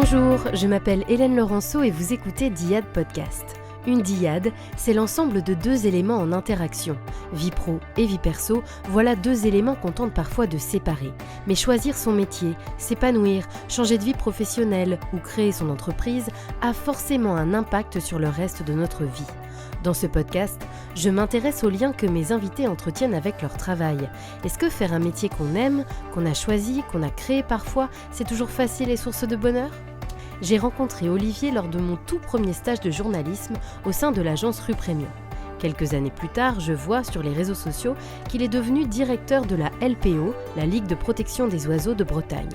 Bonjour, je m'appelle Hélène Laurenceau et vous écoutez Dyad Podcast. Une dyade, c'est l'ensemble de deux éléments en interaction. Vie pro et vie perso, voilà deux éléments qu'on tente parfois de séparer. Mais choisir son métier, s'épanouir, changer de vie professionnelle ou créer son entreprise a forcément un impact sur le reste de notre vie. Dans ce podcast, je m'intéresse aux liens que mes invités entretiennent avec leur travail. Est-ce que faire un métier qu'on aime, qu'on a choisi, qu'on a créé parfois, c'est toujours facile et source de bonheur ? J'ai rencontré Olivier lors de mon tout premier stage de journalisme au sein de l'agence Rue Premium. Quelques années plus tard, je vois sur les réseaux sociaux qu'il est devenu directeur de la LPO, la Ligue de protection des oiseaux de Bretagne.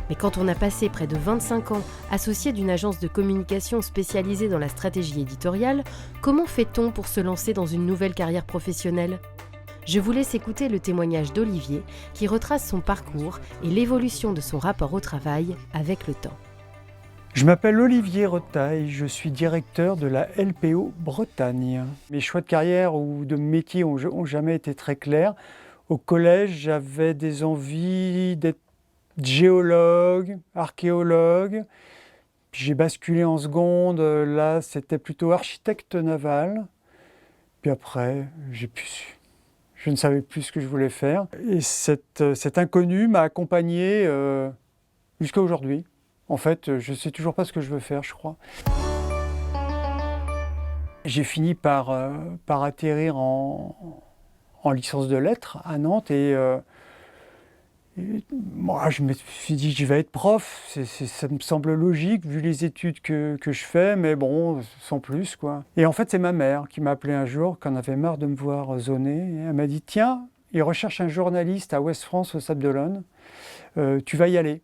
Mais quand on a passé près de 25 ans associé d'une agence de communication spécialisée dans la stratégie éditoriale, comment fait-on pour se lancer dans une nouvelle carrière professionnelle ? Je vous laisse écouter le témoignage d'Olivier qui retrace son parcours et l'évolution de son rapport au travail avec le temps. Je m'appelle Olivier Retaille, je suis directeur de la LPO Bretagne. Mes choix de carrière ou de métier ont jamais été très clairs. Au collège, j'avais des envies d'être géologue, archéologue. Puis j'ai basculé en seconde, là c'était plutôt architecte naval. Puis après, je ne savais plus ce que je voulais faire. Et cet inconnu m'a accompagné jusqu'à aujourd'hui. En fait, je ne sais toujours pas ce que je veux faire, je crois. J'ai fini par atterrir en licence de lettres à Nantes et moi, je me suis dit je vais être prof. Ça me semble logique vu les études que je fais, mais bon, sans plus, quoi. Et en fait, c'est ma mère qui m'a appelé un jour, quand elle avait marre de me voir zoner. Et elle m'a dit « Tiens, il recherche un journaliste à Ouest France, au Sables d'Olonne. Tu vas y aller. »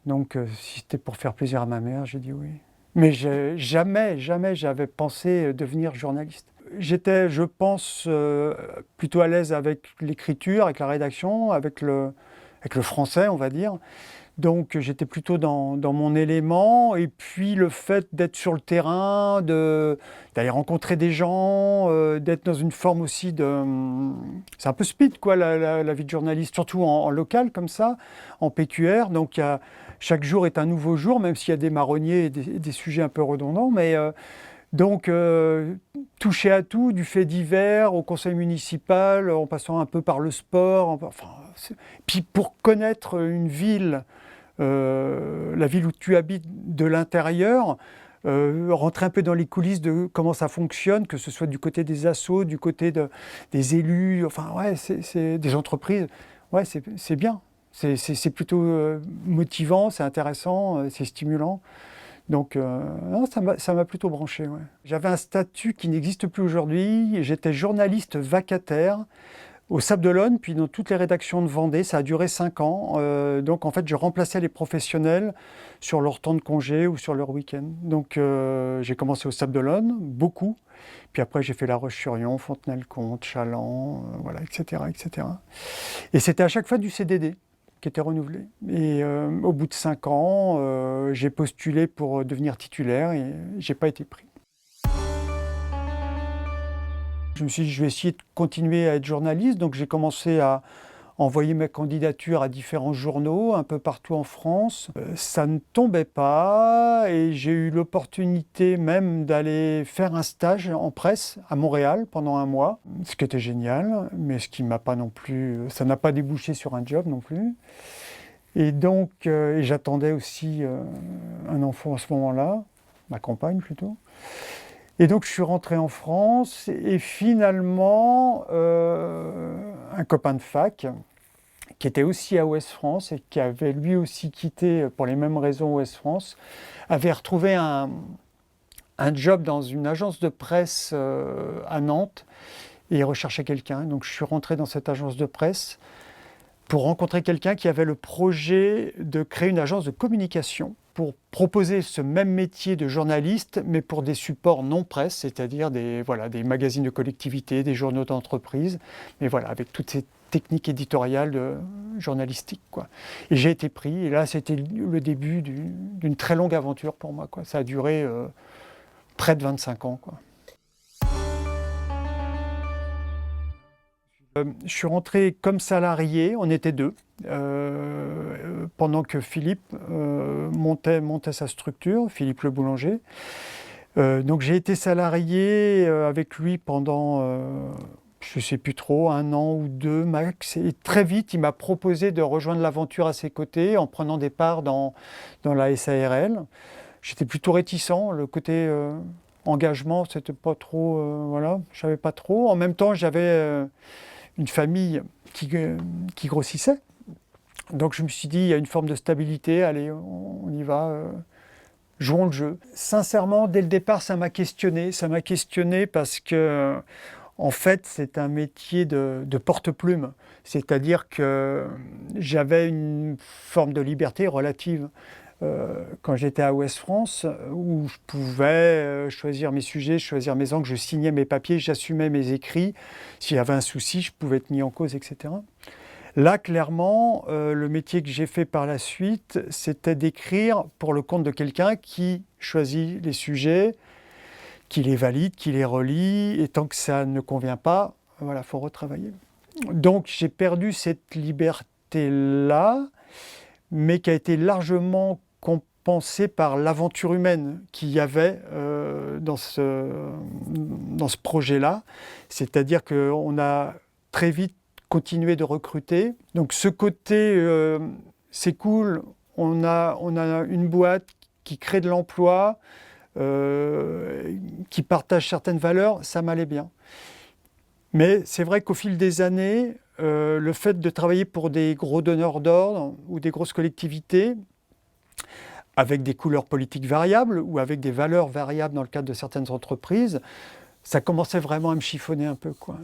Donc, si c'était pour faire plaisir à ma mère, j'ai dit oui. Mais jamais j'avais pensé devenir journaliste. J'étais, je pense, plutôt à l'aise avec l'écriture, avec la rédaction, avec le français, on va dire. Donc, j'étais plutôt dans mon élément. Et puis, le fait d'être sur le terrain, d'aller rencontrer des gens, d'être dans une forme aussi de... C'est un peu speed, quoi, la vie de journaliste, surtout en local, comme ça, en PQR. Donc, chaque jour est un nouveau jour, même s'il y a des marronniers et des sujets un peu redondants. Mais donc, toucher à tout, du fait divers au conseil municipal, en passant un peu par le sport. Puis pour connaître une ville, la ville où tu habites de l'intérieur, rentrer un peu dans les coulisses de comment ça fonctionne, que ce soit du côté des assos, du côté des élus, enfin ouais, c'est des entreprises, ouais, c'est bien. C'est plutôt motivant, c'est intéressant, c'est stimulant. Donc non, ça m'a plutôt branché. Ouais. J'avais un statut qui n'existe plus aujourd'hui. J'étais journaliste vacataire au Sables d'Olonne, puis dans toutes les rédactions de Vendée. Ça a duré 5 ans. Donc en fait, je remplaçais les professionnels sur leur temps de congé ou sur leur week-end. Donc j'ai commencé au Sables d'Olonne, beaucoup. Puis après, j'ai fait La Roche-sur-Yon, Fontenay-le-Comte, Chaland, voilà, etc., etc. Et c'était à chaque fois du CDD qui était renouvelé. Et au bout de 5 ans, j'ai postulé pour devenir titulaire et j'ai pas été pris. Je me suis dit, je vais essayer de continuer à être journaliste, donc j'ai commencé à envoyer ma candidature à différents journaux un peu partout en France. Ça ne tombait pas et j'ai eu l'opportunité même d'aller faire un stage en presse à Montréal pendant 1 mois, ce qui était génial, mais ce qui m'a pas non plus, ça n'a pas débouché sur un job non plus. Et donc, j'attendais aussi un enfant à ce moment-là, ma compagne plutôt. Et donc je suis rentré en France et finalement un copain de fac qui était aussi à Ouest France et qui avait lui aussi quitté pour les mêmes raisons Ouest France, avait retrouvé un job dans une agence de presse à Nantes et il recherchait quelqu'un. Donc je suis rentré dans cette agence de presse pour rencontrer quelqu'un qui avait le projet de créer une agence de communication pour proposer ce même métier de journaliste, mais pour des supports non presse, c'est-à-dire des magazines de collectivité, des journaux d'entreprise, mais voilà, avec toutes ces techniques éditoriales journalistiques, quoi. Et j'ai été pris, et là, c'était le début d'une très longue aventure pour moi, quoi. Ça a duré près de 25 ans, quoi. Je suis rentré comme salarié, on était 2. pendant que Philippe montait sa structure, Philippe Le Boulanger. Donc j'ai été salarié avec lui pendant, je ne sais plus trop, 1 an ou 2 max. Et très vite, il m'a proposé de rejoindre l'aventure à ses côtés en prenant des parts dans la SARL. J'étais plutôt réticent, le côté engagement, c'était pas trop, voilà, je savais pas trop. En même temps, j'avais une famille qui grossissait. Donc je me suis dit, il y a une forme de stabilité, allez, on y va. Jouons le jeu. Sincèrement, dès le départ, ça m'a questionné. Ça m'a questionné parce que, en fait, c'est un métier de porte-plume. C'est-à-dire que j'avais une forme de liberté relative quand j'étais à Ouest France, où je pouvais choisir mes sujets, choisir mes angles, je signais mes papiers, j'assumais mes écrits. S'il y avait un souci, je pouvais être mis en cause, etc. Là, clairement, le métier que j'ai fait par la suite, c'était d'écrire pour le compte de quelqu'un qui choisit les sujets, qui les valide, qui les relie, et tant que ça ne convient pas, voilà, il faut retravailler. Donc j'ai perdu cette liberté-là, mais qui a été largement compensée par l'aventure humaine qu'il y avait dans ce projet-là. C'est-à-dire qu'on a très vite continuer de recruter. Donc ce côté, c'est cool, on a une boîte qui crée de l'emploi, qui partage certaines valeurs, ça m'allait bien. Mais c'est vrai qu'au fil des années, le fait de travailler pour des gros donneurs d'ordre ou des grosses collectivités, avec des couleurs politiques variables ou avec des valeurs variables dans le cadre de certaines entreprises, ça commençait vraiment à me chiffonner un peu, quoi.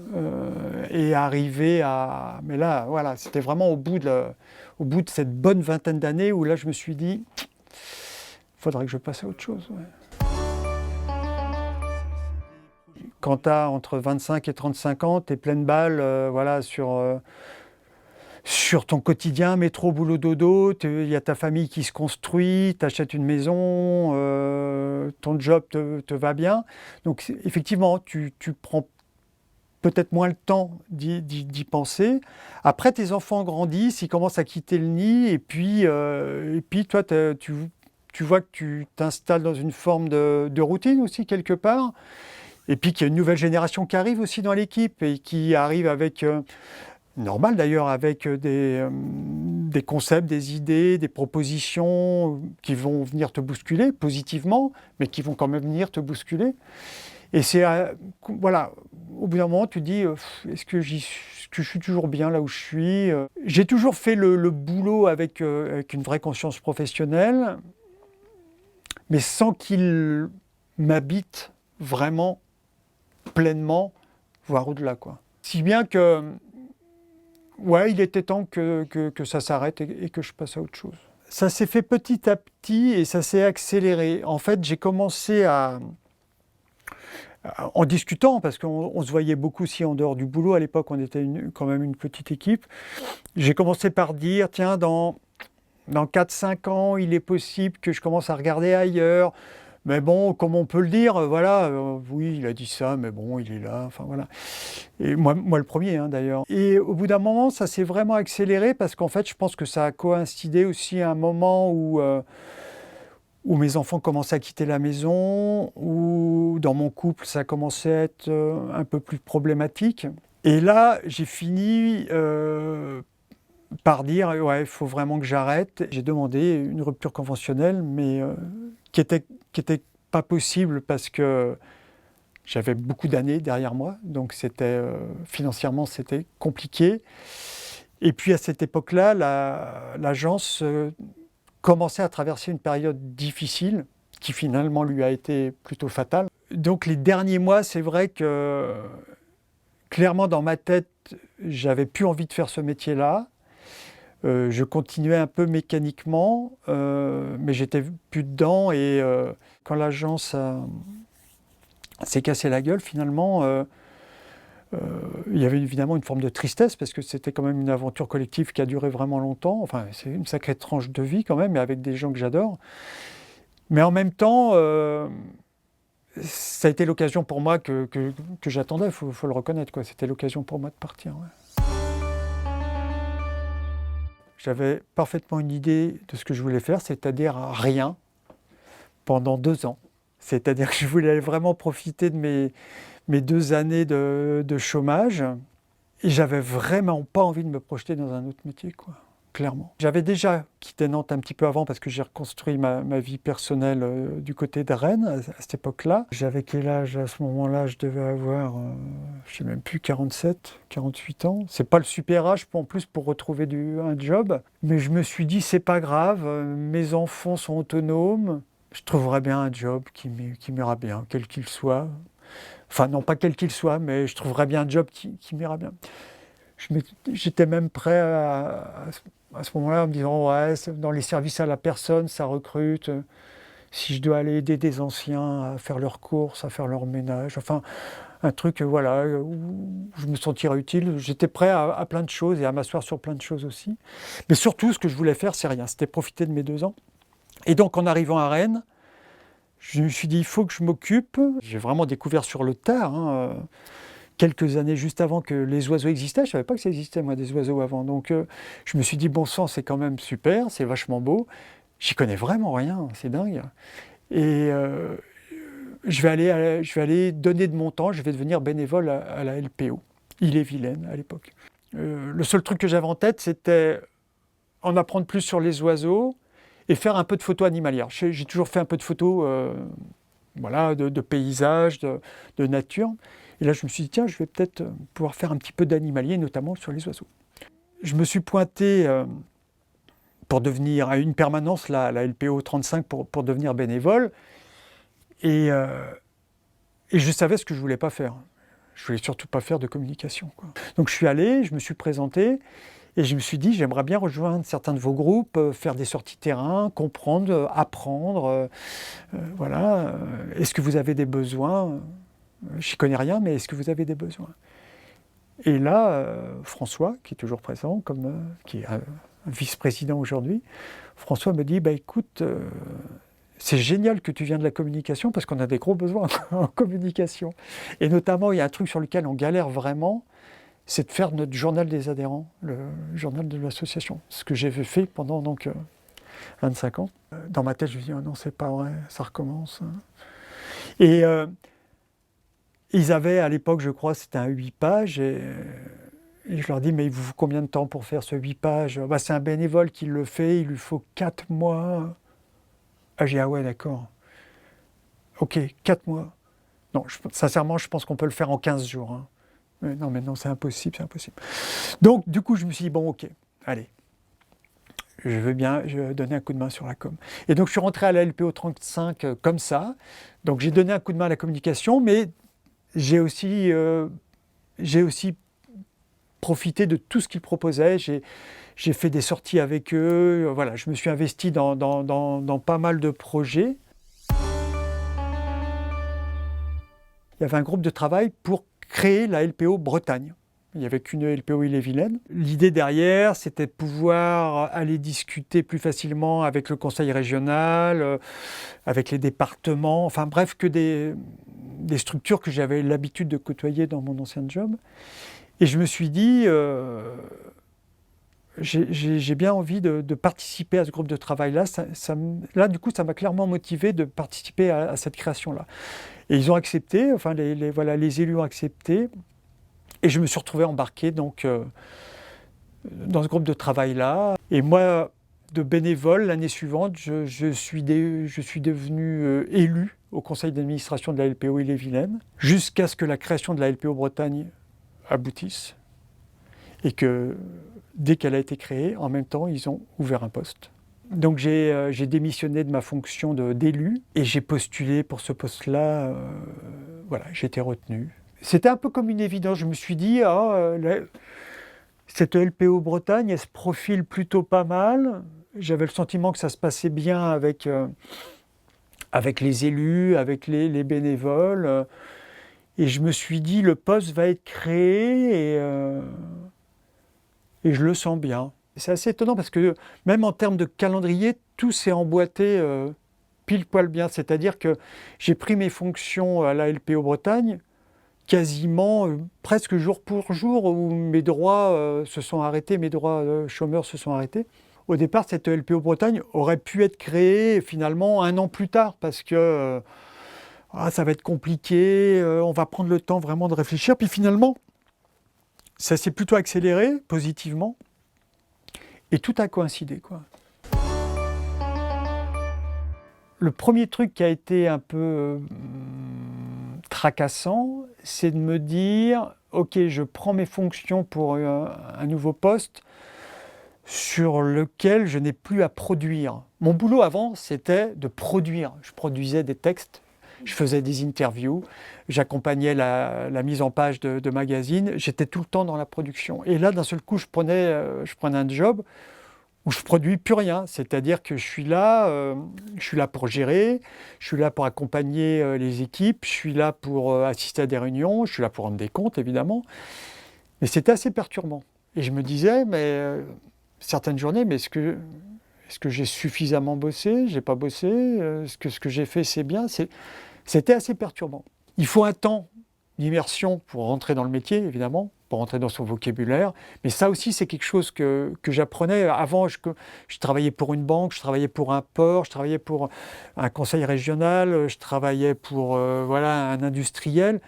Et arriver à... Mais là, voilà, c'était vraiment au bout de cette bonne vingtaine d'années où là, je me suis dit, il faudrait que je passe à autre chose. Ouais. Quand tu as entre 25 et 35 ans, tu es pleine balle voilà, sur ton quotidien, métro, boulot, dodo, il y a ta famille qui se construit, tu achètes une maison, ton job te va bien. Donc effectivement, tu prends peut-être moins le temps d'y penser. Après, tes enfants grandissent, ils commencent à quitter le nid, et puis toi, tu vois que tu t'installes dans une forme de routine aussi, quelque part. Et puis qu'il y a une nouvelle génération qui arrive aussi dans l'équipe, et qui arrive avec... normal d'ailleurs, avec des concepts, des idées, des propositions qui vont venir te bousculer positivement, mais qui vont quand même venir te bousculer. Et c'est, voilà, au bout d'un moment, tu te dis, est-ce que je suis toujours bien là où je suis ? J'ai toujours fait le boulot avec une vraie conscience professionnelle, mais sans qu'il m'habite vraiment, pleinement, voire au-delà, quoi. Si bien que... ouais, il était temps que ça s'arrête et que je passe à autre chose. Ça s'est fait petit à petit et ça s'est accéléré. En fait, j'ai commencé en discutant, parce qu'on se voyait beaucoup aussi en dehors du boulot. À l'époque, on était quand même une petite équipe. J'ai commencé par dire, tiens, dans 4-5 ans, il est possible que je commence à regarder ailleurs. Mais bon, comme on peut le dire, voilà, oui, il a dit ça, mais bon, il est là, enfin voilà. Et moi le premier, hein, d'ailleurs. Et au bout d'un moment, ça s'est vraiment accéléré parce qu'en fait, je pense que ça a coïncidé aussi à un moment où mes enfants commençaient à quitter la maison, où dans mon couple, ça commençait à être un peu plus problématique. Et là, j'ai fini par dire, ouais, il faut vraiment que j'arrête. J'ai demandé une rupture conventionnelle, mais qui était pas possible parce que j'avais beaucoup d'années derrière moi, donc c'était financièrement c'était compliqué. Et puis à cette époque-là, l'agence commençait à traverser une période difficile qui finalement lui a été plutôt fatale. Donc les derniers mois, c'est vrai que clairement dans ma tête, j'avais plus envie de faire ce métier-là. Je continuais un peu mécaniquement, mais j'étais plus dedans. Et quand l'agence s'est cassé la gueule, finalement, il y avait évidemment une forme de tristesse, parce que c'était quand même une aventure collective qui a duré vraiment longtemps. Enfin, c'est une sacrée tranche de vie quand même, mais avec des gens que j'adore. Mais en même temps, ça a été l'occasion pour moi que j'attendais, il faut le reconnaître, quoi. C'était l'occasion pour moi de partir. Ouais. j'avais parfaitement une idée de ce que je voulais faire, c'est-à-dire rien pendant 2 ans. C'est-à-dire que je voulais vraiment profiter de mes 2 années de chômage et j'avais vraiment pas envie de me projeter dans un autre métier, quoi. Clairement. J'avais déjà quitté Nantes un petit peu avant parce que j'ai reconstruit ma vie personnelle du côté de Rennes à cette époque-là. J'avais quel âge à ce moment-là? Je devais avoir, je sais même plus, 47, 48 ans. C'est pas le super âge en plus pour retrouver un job. Mais je me suis dit, c'est pas grave, mes enfants sont autonomes, je trouverai bien un job qui m'ira bien, quel qu'il soit. Enfin non, pas quel qu'il soit, mais je trouverai bien un job qui m'ira bien. J'étais même prêt à ce moment-là en me disant ouais, dans les services à la personne, ça recrute. Si je dois aller aider des anciens à faire leurs courses, à faire leur ménage, enfin un truc voilà, où je me sentirais utile. J'étais prêt à plein de choses et à m'asseoir sur plein de choses aussi. Mais surtout, ce que je voulais faire, c'est rien. C'était profiter de mes 2 ans. Et donc en arrivant à Rennes, je me suis dit il faut que je m'occupe. J'ai vraiment découvert sur le tard. Quelques années juste avant que les oiseaux existaient. Je ne savais pas que ça existait, moi, des oiseaux avant. Donc, je me suis dit, bon sang, c'est quand même super, c'est vachement beau. J'y connais vraiment rien, c'est dingue. Et je vais aller donner de mon temps, je vais devenir bénévole à la LPO, Ille-et-Vilaine, à l'époque. Le seul truc que j'avais en tête, c'était en apprendre plus sur les oiseaux et faire un peu de photos animalières. J'ai toujours fait un peu de photos voilà, de paysages, de nature. Et là, je me suis dit, tiens, je vais peut-être pouvoir faire un petit peu d'animalier, notamment sur les oiseaux. Je me suis pointé pour devenir à une permanence, la LPO 35, pour devenir bénévole. Et je savais ce que je ne voulais pas faire. Je ne voulais surtout pas faire de communication, quoi. Donc je suis allé, je me suis présenté, et je me suis dit, j'aimerais bien rejoindre certains de vos groupes, faire des sorties terrain, comprendre, apprendre. Voilà. Est-ce que vous avez des besoins ? Je n'y connais rien, mais est-ce que vous avez des besoins? Et là, François, qui est toujours présent, qui est un vice-président aujourd'hui, François me dit, écoute, c'est génial que tu viennes de la communication parce qu'on a des gros besoins en communication. Et notamment, il y a un truc sur lequel on galère vraiment, c'est de faire notre journal des adhérents, le journal de l'association. Ce que j'ai fait pendant 25 ans. Dans ma tête, je me dis, oh non, c'est pas vrai, ça recommence. Et ils avaient à l'époque, je crois, c'était un 8 pages. Et je leur dis, mais il vous faut combien de temps pour faire ce 8 pages? C'est un bénévole qui le fait, il lui faut 4 mois. Ah, j'ai dit, ah ouais, d'accord. Ok, 4 mois. Non, sincèrement, je pense qu'on peut le faire en 15 jours. Hein. Mais non, c'est impossible, c'est impossible. Donc, du coup, je me suis dit, bon, ok, allez. Je veux bien donner un coup de main sur la com. Et donc, je suis rentré à la LPO 35 comme ça. Donc, j'ai donné un coup de main à la communication, mais j'ai aussi profité de tout ce qu'ils proposaient. J'ai fait des sorties avec eux. Voilà, je me suis investi dans pas mal de projets. Il y avait un groupe de travail pour créer la LPO Bretagne. Il n'y avait qu'une LPO Ille-et-Vilaine. L'idée derrière, c'était de pouvoir aller discuter plus facilement avec le conseil régional, avec les départements, enfin bref, que des structures que j'avais l'habitude de côtoyer dans mon ancien job. Et je me suis dit, j'ai bien envie de participer à ce groupe de travail-là. Là, du coup, ça m'a clairement motivé de participer à cette création-là. Et ils ont accepté, enfin, les élus ont accepté. Et je me suis retrouvé embarqué donc, dans ce groupe de travail-là. Et moi, de bénévole, l'année suivante, je suis devenu élu au conseil d'administration de la LPO Ille-et-Vilaine, jusqu'à ce que la création de la LPO Bretagne aboutisse. Et que dès qu'elle a été créée, en même temps, ils ont ouvert un poste. Donc j'ai démissionné de ma fonction d'élu et j'ai postulé pour ce poste-là. Voilà, j'ai été retenu. C'était un peu comme une évidence. Je me suis dit, cette LPO Bretagne, elle se profile plutôt pas mal. J'avais le sentiment que ça se passait bien avec les élus, avec les bénévoles. Et je me suis dit, le poste va être créé et je le sens bien. C'est assez étonnant parce que même en termes de calendrier, tout s'est emboîté pile poil bien. C'est-à-dire que j'ai pris mes fonctions à la LPO Bretagne quasiment presque jour pour jour où mes droits se sont arrêtés, mes droits chômeurs se sont arrêtés. Au départ, cette LPO Bretagne aurait pu être créée finalement 1 an plus tard parce que ça va être compliqué, on va prendre le temps vraiment de réfléchir. Puis finalement, ça s'est plutôt accéléré positivement et tout a coïncidé, quoi. Le premier truc qui a été un peu tracassant, c'est de me dire « Ok, je prends mes fonctions pour un nouveau poste sur lequel je n'ai plus à produire. » Mon boulot avant, c'était de produire. Je produisais des textes, je faisais des interviews, j'accompagnais la mise en page de magazines, j'étais tout le temps dans la production. Et là, d'un seul coup, je prenais un job où je ne produis plus rien, c'est-à-dire que je suis là pour gérer, je suis là pour accompagner les équipes, je suis là pour assister à des réunions, je suis là pour rendre des comptes évidemment, mais c'était assez perturbant. Et je me disais, certaines journées, mais est-ce que j'ai suffisamment bossé, j'ai pas bossé, est-ce que ce que j'ai fait c'est bien, c'était assez perturbant. Il faut un temps d'immersion pour rentrer dans le métier évidemment, pour rentrer dans son vocabulaire. Mais ça aussi, c'est quelque chose que j'apprenais. Avant, je travaillais pour une banque, je travaillais pour un port, je travaillais pour un conseil régional, je travaillais pour un industriel.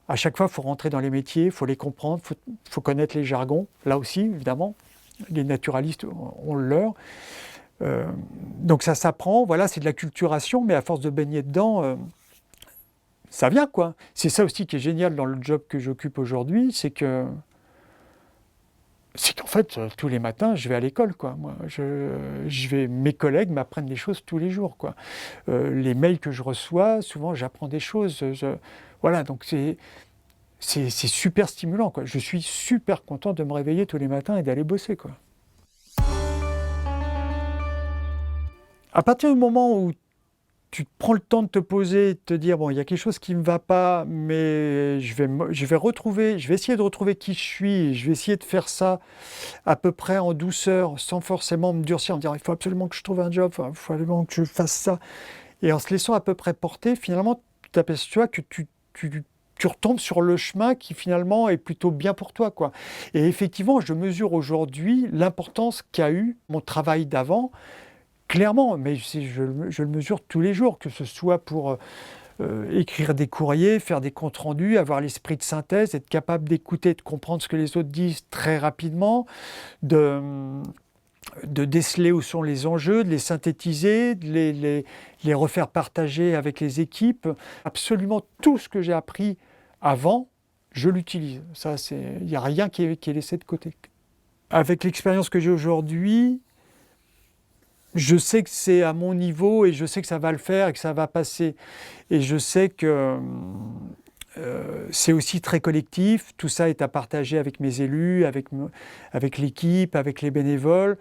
À chaque fois, il faut rentrer dans les métiers, il faut les comprendre, il faut connaître les jargons. Là aussi, évidemment, les naturalistes ont le leur. Donc ça s'apprend, c'est de la culturation, mais à force de baigner dedans, ça vient, quoi. C'est ça aussi qui est génial dans le job que j'occupe aujourd'hui, c'est qu'en fait, tous les matins, je vais à l'école, quoi. Moi, mes collègues m'apprennent des choses tous les jours, quoi. Les mails que je reçois, souvent, j'apprends des choses. Donc c'est super stimulant, quoi. Je suis super content de me réveiller tous les matins et d'aller bosser, quoi. À partir du moment où tu prends le temps de te poser, de te dire il y a quelque chose qui ne me va pas, mais je vais essayer de retrouver qui je suis, je vais essayer de faire ça à peu près en douceur, sans forcément me durcir, en me disant il faut absolument que je trouve un job, il faut absolument que je fasse ça. Et en se laissant à peu près porter, finalement, tu t'aperçois que tu retombes sur le chemin qui finalement est plutôt bien pour toi, quoi. Et effectivement, je mesure aujourd'hui l'importance qu'a eu mon travail d'avant. Clairement, mais je le mesure tous les jours, que ce soit pour écrire des courriers, faire des comptes rendus, avoir l'esprit de synthèse, être capable d'écouter, de comprendre ce que les autres disent très rapidement, de déceler où sont les enjeux, de les synthétiser, de les refaire partager avec les équipes. Absolument tout ce que j'ai appris avant, je l'utilise. Ça, il n'y a rien qui est laissé de côté. Avec l'expérience que j'ai aujourd'hui, je sais que c'est à mon niveau et je sais que ça va le faire et que ça va passer. Et je sais que c'est aussi très collectif. Tout ça est à partager avec mes élus, avec l'équipe, avec les bénévoles.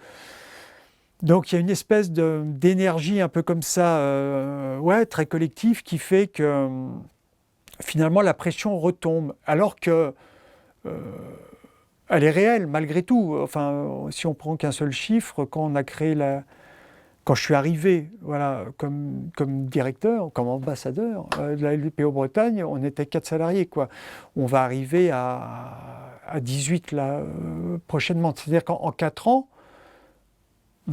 Donc il y a une espèce d'énergie un peu comme ça, très collective, qui fait que finalement la pression retombe. Alors que elle est réelle malgré tout. Enfin, si on prend qu'un seul chiffre, quand je suis arrivé comme directeur, comme ambassadeur de la LPO Bretagne, on était 4 salariés, quoi. On va arriver à 18 là, prochainement. C'est-à-dire qu'en 4 ans,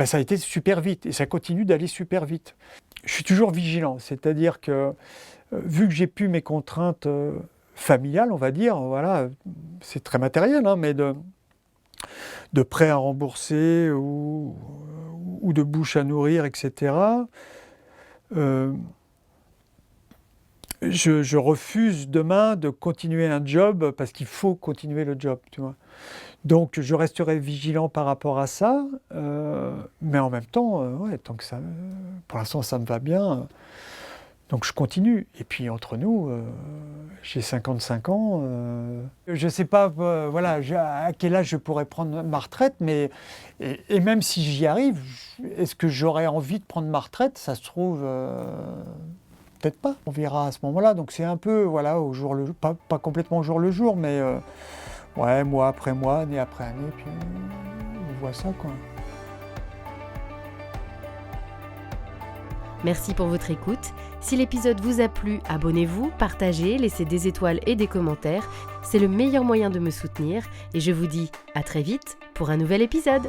ça a été super vite et ça continue d'aller super vite. Je suis toujours vigilant, c'est-à-dire que vu que j'ai plus mes contraintes familiales, on va dire, c'est très matériel, mais de prêts à rembourser ou de bouche à nourrir, etc. Je refuse demain de continuer un job parce qu'il faut continuer le job, tu vois. Donc je resterai vigilant par rapport à ça, mais en même temps, tant que ça, pour l'instant ça me va bien, donc je continue. Et puis entre nous, j'ai 55 ans, je ne sais pas à quel âge je pourrais prendre ma retraite, et même si j'y arrive, est-ce que j'aurais envie de prendre ma retraite? Ça se trouve, peut-être pas, on verra à ce moment-là. Donc c'est un peu, au jour le jour, pas complètement au jour le jour, mais mois après mois, année après année, puis on voit ça, quoi. Merci pour votre écoute. Si l'épisode vous a plu, abonnez-vous, partagez, laissez des étoiles et des commentaires. C'est le meilleur moyen de me soutenir et je vous dis à très vite pour un nouvel épisode.